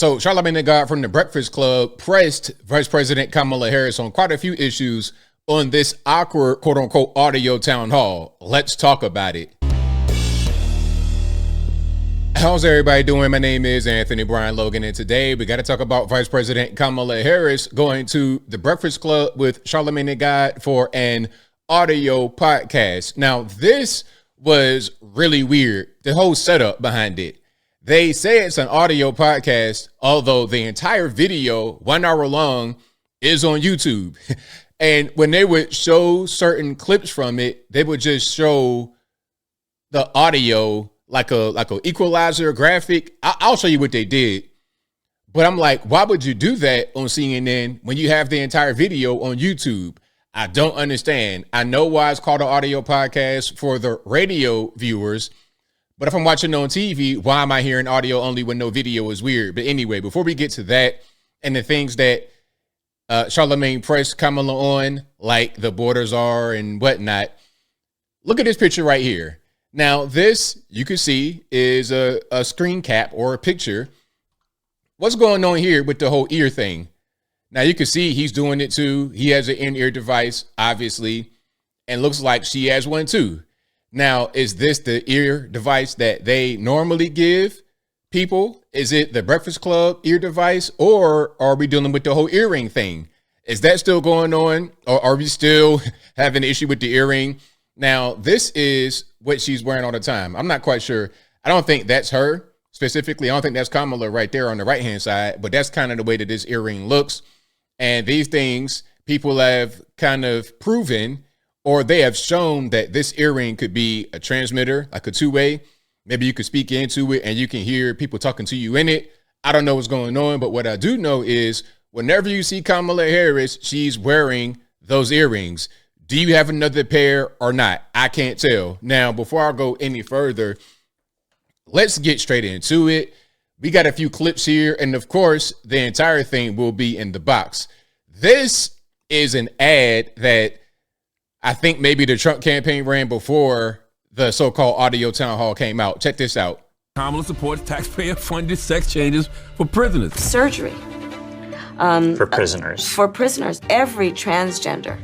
So Charlamagne the God from the Breakfast Club pressed Vice President Kamala Harris on quite a few issues on this awkward, quote unquote, audio town hall. Let's talk about it. How's everybody doing? My name is Anthony Brian Logan, and today we got to talk about Vice President Kamala Harris going to the Breakfast Club with Charlamagne the God for an audio podcast. Now, this was really weird, the whole setup behind it. They say it's an audio podcast, although the entire video, 1 hour long, is on YouTube. And when they would show certain clips from it, they would just show the audio like a equalizer graphic. I'll show you what they did. But I'm like, why would you do that on CNN when you have the entire video on YouTube? I don't understand. I know why it's called an audio podcast for the radio viewers. But if I'm watching on TV, why am I hearing audio only when no video is weird? But anyway, before we get to that and the things that Charlamagne pressed Kamala on, like the borders are and whatnot, look at this picture right here. Now, this, you can see, is a screen cap or a picture. What's going on here with the whole ear thing? Now, you can see he's doing it too. He has an in-ear device, obviously, and looks like she has one too. Now, is this the ear device that they normally give people? Is it the Breakfast Club ear device, or are we dealing with the whole earring thing? Is that still going on, or are we still having an issue with the earring? Now, this is what she's wearing all the time. I'm not quite sure. I don't think that's her specifically. I don't think that's Kamala right there on the right-hand side, but that's kind of the way that this earring looks. And these things, people have kind of proven, or they have shown that this earring could be a transmitter, like a two-way. Maybe you could speak into it and you can hear people talking to you in it. I don't know what's going on, but what I do know is whenever you see Kamala Harris, she's wearing those earrings. Do you have another pair or not? I can't tell. Now, before I go any further, let's get straight into it. We got a few clips here, and of course, the entire thing will be in the box. This is an ad that I think maybe the Trump campaign ran before the so-called audio town hall came out. Check this out. Kamala supports taxpayer-funded sex changes for prisoners. Surgery. For prisoners. For prisoners. Every transgender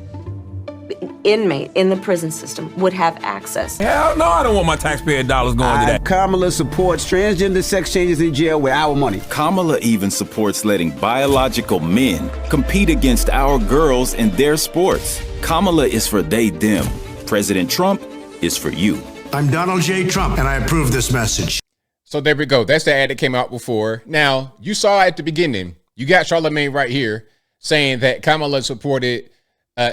inmate in the prison system would have access. Hell no, I don't want my taxpayer dollars going to that. Kamala supports transgender sex changes in jail with our money. Kamala even supports letting biological men compete against our girls in their sports. Kamala is for they, them. President Trump is for you. I'm Donald J. Trump, and I approve this message. So there we go. That's the ad that came out before. Now, you saw at the beginning, you got Charlamagne right here saying that Kamala supported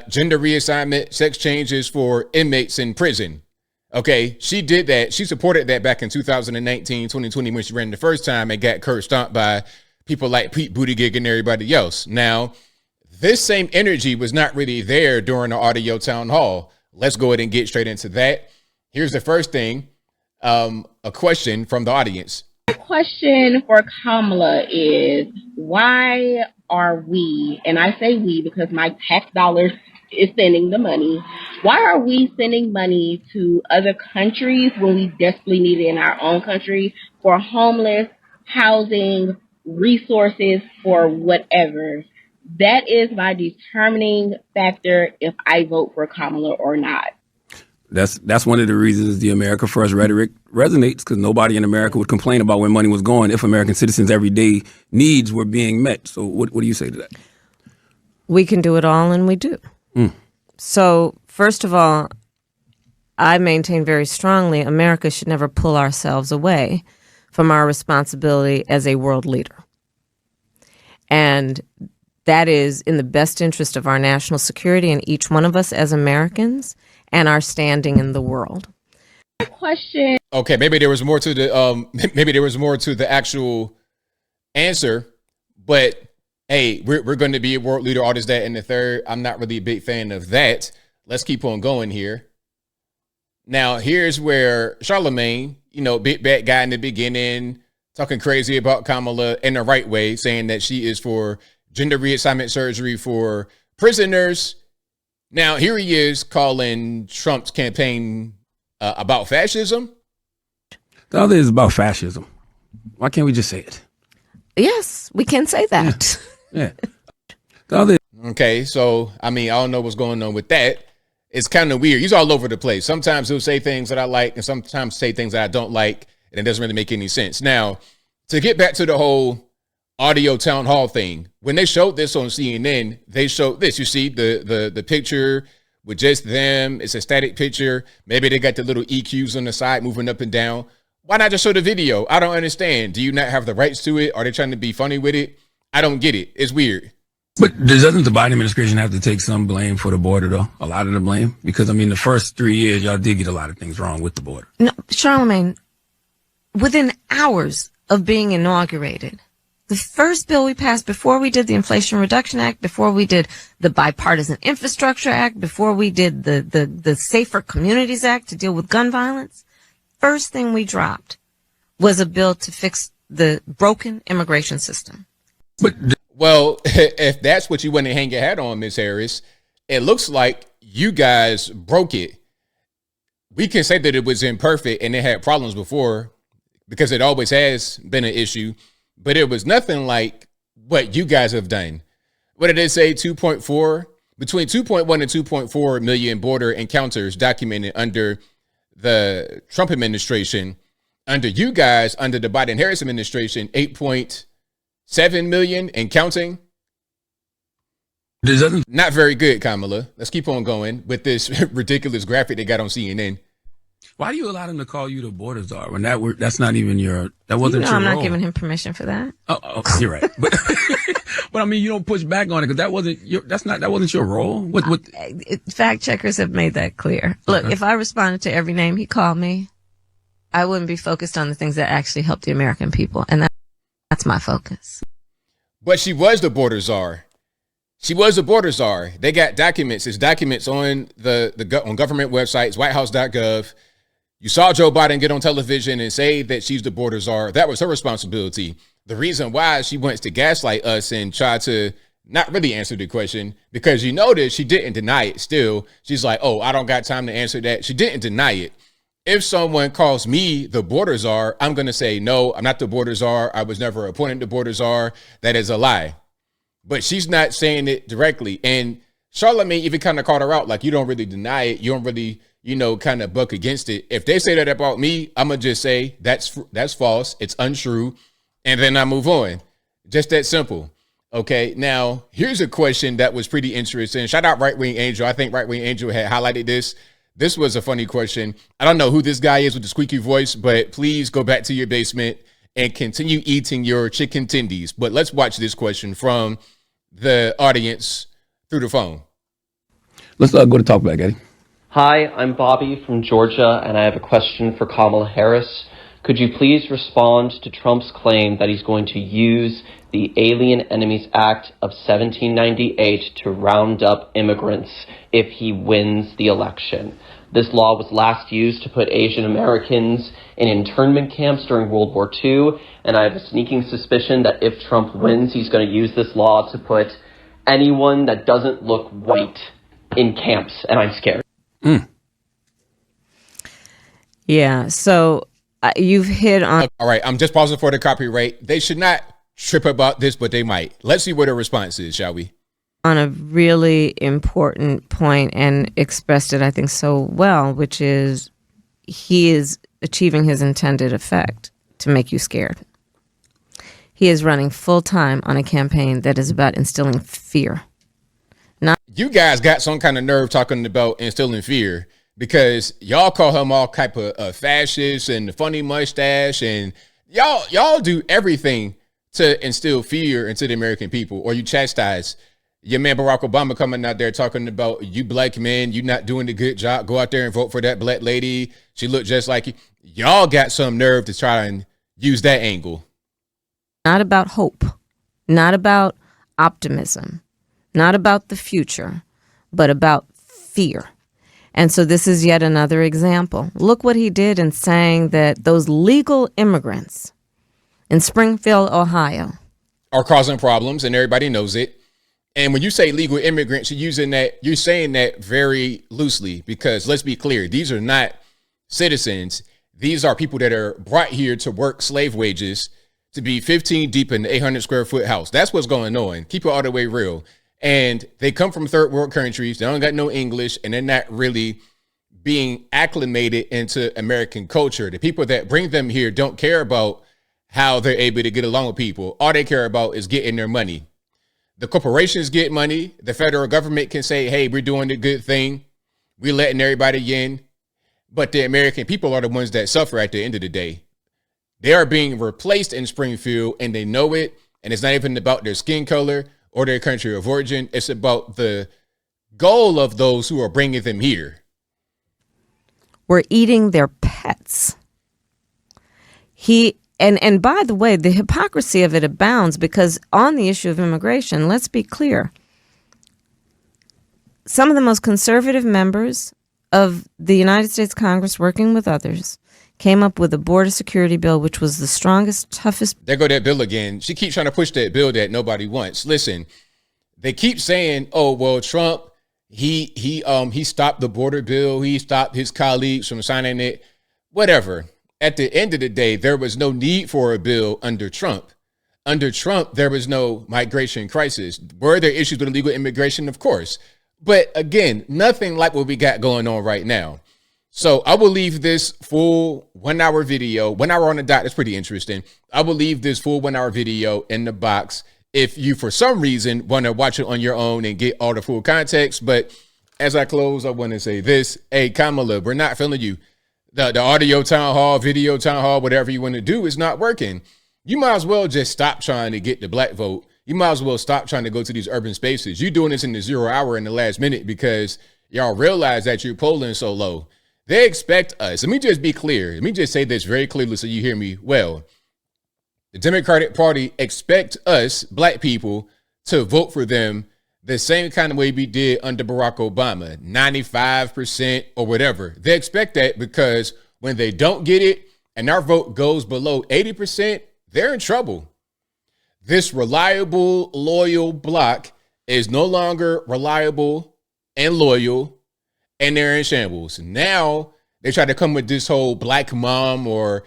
gender reassignment, sex changes for inmates in prison. Okay, she did that. She supported that back in 2019, 2020 when she ran the first time and got curb stomped by people like Pete Buttigieg and everybody else. Now, this same energy was not really there during the audio town hall. Let's go ahead and get straight into that. Here's the first thing, a question from the audience. My question for Kamala is, why are we, and I say we because my tax dollars is sending the money, why are we sending money to other countries when we desperately need it in our own country for homeless, housing, resources, for whatever? That is my determining factor if I vote for Kamala or not. That's one of the reasons the America First rhetoric resonates, because nobody in America would complain about where money was going if American citizens' everyday needs were being met. So what do you say to that? We can do it all, and we do. So first of all, I maintain very strongly America should never pull ourselves away from our responsibility as a world leader. And that is in the best interest of our national security and each one of us as Americans and our standing in the world. Question. Okay, maybe there was more to the actual answer, but hey, we're going to be a world leader, all this, that, and the third. I'm not really a big fan of that. Let's keep on going here. Now, here's where Charlamagne, big bad guy in the beginning, talking crazy about Kamala in the right way, saying that she is for gender reassignment surgery for prisoners. Now, here he is calling Trump's campaign about fascism. The other is about fascism. Why can't we just say it? Yes, we can say that. Yeah. The other Okay, so I mean, I don't know what's going on with that. It's kind of weird. He's all over the place. Sometimes he'll say things that I like, and sometimes say things that I don't like, and it doesn't really make any sense. Now, to get back to the whole audio town hall thing, when they showed this on CNN, they showed this. You see the picture with just them. It's a static picture. Maybe they got the little EQs on the side moving up and down. Why not just show the video? I don't understand. Do you not have the rights to it? Are they trying to be funny with it? I don't get it. It's weird. But doesn't the Biden administration have to take some blame for the border, though? A lot of the blame? Because, I mean, the first 3 years, y'all did get a lot of things wrong with the border. No, Charlamagne, within hours of being inaugurated, the first bill we passed before we did the Inflation Reduction Act, before we did the Bipartisan Infrastructure Act, before we did the Safer Communities Act to deal with gun violence, first thing we dropped was a bill to fix the broken immigration system. But Well, if that's what you want to hang your hat on, Ms. Harris, it looks like you guys broke it. We can say that it was imperfect and it had problems before because it always has been an issue, but it was nothing like what you guys have done. What did they say? Between 2.1 and 2.4 million border encounters documented under the Trump administration. Under you guys, under the Biden-Harris administration, 8.7 million and counting. Not very good, Kamala. Let's keep on going with this ridiculous graphic they got on CNN. why do you allow them to call you the border czar when that's not even that wasn't your I'm role? not giving him permission for that. Oh, you're right. But but I mean, you don't push back on it because that wasn't your role. What? Fact checkers have made that clear. Look, if I responded to every name he called me, I wouldn't be focused on the things that actually help the American people, and that's my focus. But she was the border czar. She was the border czar. They got documents. There's documents on on government websites, whitehouse.gov. You saw Joe Biden get on television and say that she's the border czar. That was her responsibility. The reason why she wants to gaslight us and try to not really answer the question, because you notice she didn't deny it still. She's like, oh, I don't got time to answer that. She didn't deny it. If someone calls me the border czar, I'm going to say, no, I'm not the border czar. I was never appointed the border czar. That is a lie. But she's not saying it directly. And Charlamagne even kind of called her out, like, you don't really deny it. You don't really, kind of buck against it. If they say that about me, I'm going to just say that's false. It's untrue. And then I move on. Just that simple. Okay. Now, here's a question that was pretty interesting. Shout out Right Wing Angel. I think Right Wing Angel had highlighted this. This was a funny question. I don't know who this guy is with the squeaky voice, but please go back to your basement and continue eating your chicken tendies. But let's watch this question from the audience through the phone. Let's go to Talkback, Eddie. Hi, I'm Bobby from Georgia, and I have a question for Kamala Harris. Could you please respond to Trump's claim that he's going to use the Alien Enemies Act of 1798 to round up immigrants if he wins the election? This law was last used to put Asian Americans in internment camps during World War II, and I have a sneaking suspicion that if Trump wins, he's going to use this law to put anyone that doesn't look white in camps, and I'm scared. Yeah, so you've hit on... All right, I'm just pausing for the copyright. They should not trip about this, but they might. Let's see what the response is, shall we? On a really important point and expressed it, I think, so well, which is he is achieving his intended effect to make you scared. He is running full time on a campaign that is about instilling fear. You guys got some kind of nerve talking about instilling fear, because y'all call him all type of fascist and the funny mustache, and y'all do everything to instill fear into the American people, or you chastise. Your man Barack Obama coming out there talking about you black men, you not doing a good job. Go out there and vote for that black lady. She looked just like you. Y'all got some nerve to try and use that angle. Not about hope, not about optimism, not about the future, but about fear. And so this is yet another example. Look what he did in saying that those legal immigrants in Springfield, Ohio, are causing problems, and everybody knows it. And when you say legal immigrants, you're saying that very loosely, because let's be clear, these are not citizens. These are people that are brought here to work slave wages to be 15 deep in the 800 square foot house. That's what's going on. Keep it all the way real. And they come from third world countries. They don't got no English, and they're not really being acclimated into American culture. The people that bring them here don't care about how they're able to get along with people. All they care about is getting their money. The corporations get money. The federal government can say, hey, we're doing the good thing. We're letting everybody in. But the American people are the ones that suffer at the end of the day. They are being replaced in Springfield, and they know it. And it's not even about their skin color or their country of origin. It's about the goal of those who are bringing them here. We're eating their pets. And by the way, the hypocrisy of it abounds, because on the issue of immigration, let's be clear. Some of the most conservative members of the United States Congress, working with others, came up with a border security bill, which was the strongest, toughest. There go that bill again. She keeps trying to push that bill that nobody wants. Listen, they keep saying, oh, well, Trump, he stopped the border bill. He stopped his colleagues from signing it, whatever. At the end of the day, there was no need for a bill under Trump. Under Trump, there was no migration crisis. Were there issues with illegal immigration? Of course. But again, nothing like what we got going on right now. So I will leave this full 1 hour video, 1 hour on the dot. That's pretty interesting. I will leave this full 1 hour video in the box if you, for some reason, want to watch it on your own and get all the full context. But as I close, I want to say this. Hey, Kamala, we're not feeling you. The audio town hall, video town hall, whatever you want to do is not working. You might as well just stop trying to get the black vote. You might as well stop trying to go to these urban spaces. You're doing this in the 0 hour in the last minute because y'all realize that you're polling so low. They expect us. Let me just be clear. Let me just say this very clearly so you hear me well. The Democratic Party expect us, black people, to vote for them the same kind of way we did under Barack Obama, 95% or whatever. They expect that because when they don't get it and our vote goes below 80%, they're in trouble. This reliable, loyal bloc is no longer reliable and loyal, and they're in shambles. Now they try to come with this whole black mom or,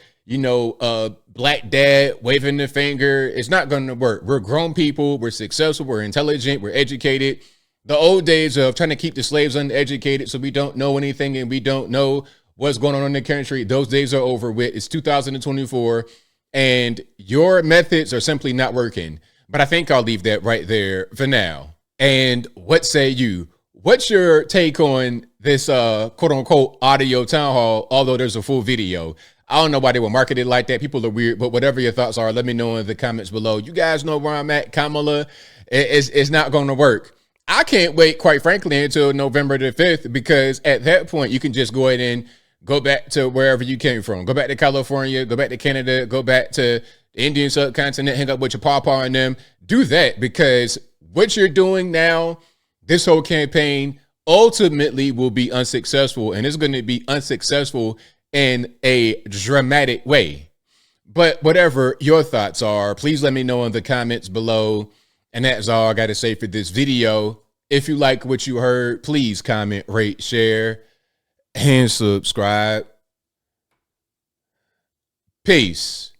black dad waving the finger. It's not going to work. We're grown people. We're successful. We're intelligent. We're educated. The old days of trying to keep the slaves uneducated so we don't know anything and we don't know what's going on in the country, those days are over with. It's 2024, and your methods are simply not working. But I think I'll leave that right there for now. And what say you? What's your take on this quote unquote audio town hall, although there's a full video? I don't know why they were marketed like that. People are weird, but whatever your thoughts are, let me know in the comments below. You guys know where I'm at. Kamala, it's not going to work. I can't wait, quite frankly, until November the 5th, because at that point, you can just go ahead and go back to wherever you came from. Go back to California, go back to Canada, go back to the Indian subcontinent, hang up with your pawpaw and them. Do that, because what you're doing now, this whole campaign ultimately will be unsuccessful, and it's going to be unsuccessful in a dramatic way. But whatever your thoughts are, please let me know in the comments below. And that's all I got to say for this video. If you like what you heard, please comment, rate, share, and subscribe. Peace.